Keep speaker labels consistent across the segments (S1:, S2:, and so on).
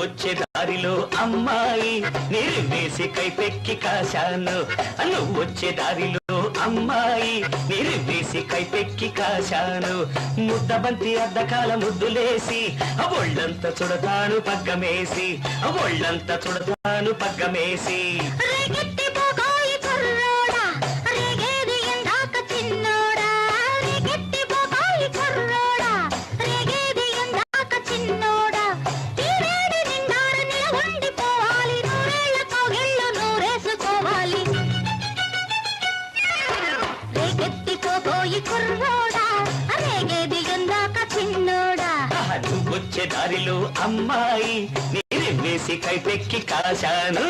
S1: నువ్వొచ్చే దారిలో అమ్మాయి నిరివేసి కైపెక్కి కాశాను నువ్వొచ్చే దారిలో అమ్మాయి నిరివేసి కైపెక్కి కాశాను ముద్దబంతి అద్దకాల ముద్దులేసి ఒళ్ళంతా చుడతాను పగ్గమేసి ఒళ్ళంతా చుడతాను పగ్గమేసి నువ్వొచ్చే దారిలో అమ్మాయి నిరివేసి కైపెక్కి కాశాను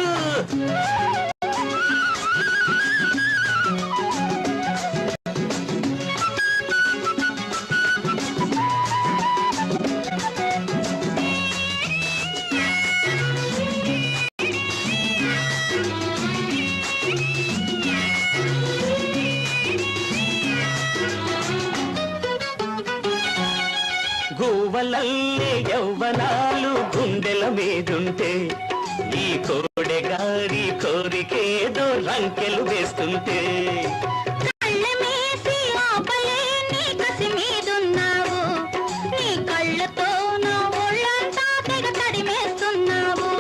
S1: గువ్వలల్లే యవ్వనాలు గుండెల మీదుంటే ఈ కోడెగారి కోరికేదో రంకెలు వేస్తుంటే
S2: కళ్ళమేసి ఆపలేని కసి మీదున్నావు నీ కళ్ళతో నా ఒళ్ళంతా తెగ తడిమేస్తున్నావు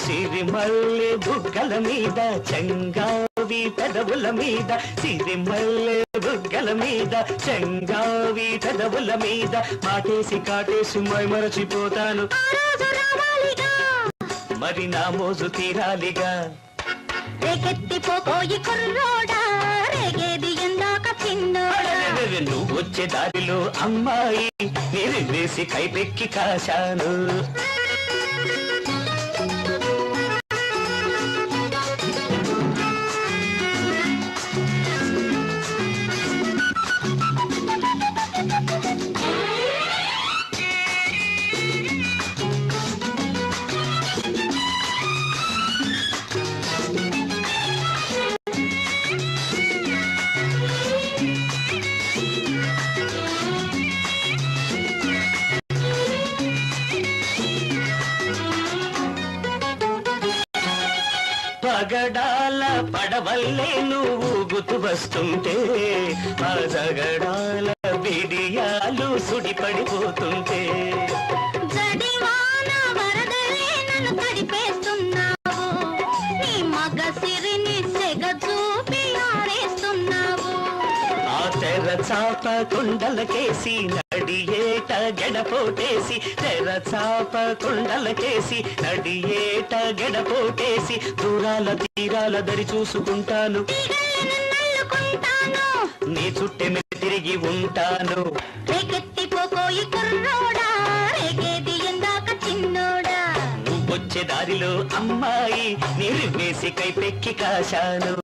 S1: సిరిమల్లె బుగ్గల మీద చంగావి పెదవుల మీద సిరిమల్లె బుగ్గల మీద చంగావి పెదవుల మీద మాటేసి కాటేసి మరచిపోతాను మరి నా మోజు తీరాలిగా
S2: రేకెత్తిపోయి కుర్రోడా రేగేది ఎందాక చిన్నోడా
S1: నువ్వొచ్చే దారిలో అమ్మాయి నిరివేసి కైపెక్కి కాశాను పగడాల పడవల్లే నువ్వు గుతు వస్తుంటే ఆ జగడాల బిడియాలు సుడిపడిపోతుంటే
S2: జడివాన వరదలే నన్ను తడిపేస్తున్నావు నీ మగ సిరిని సెగ చూపి ఆరేస్తున్నావు
S1: ఆ తెర చాప కుండలకేసి నడియేట గడపోటేసి తెర చాప కుండలకేసి నడియేట గడపోటేసి దూరాల తీరాల దరి చూసుకుంటాను నీ చుట్టె తిరిగి ఉంటాను
S2: రేకెత్తిపోయి కుర్రోడా రేగేది ఎందాక చిన్నోడా
S1: నువ్వొచ్చే దారిలో అమ్మాయి నిరివేసి కైపెక్కి కాశాను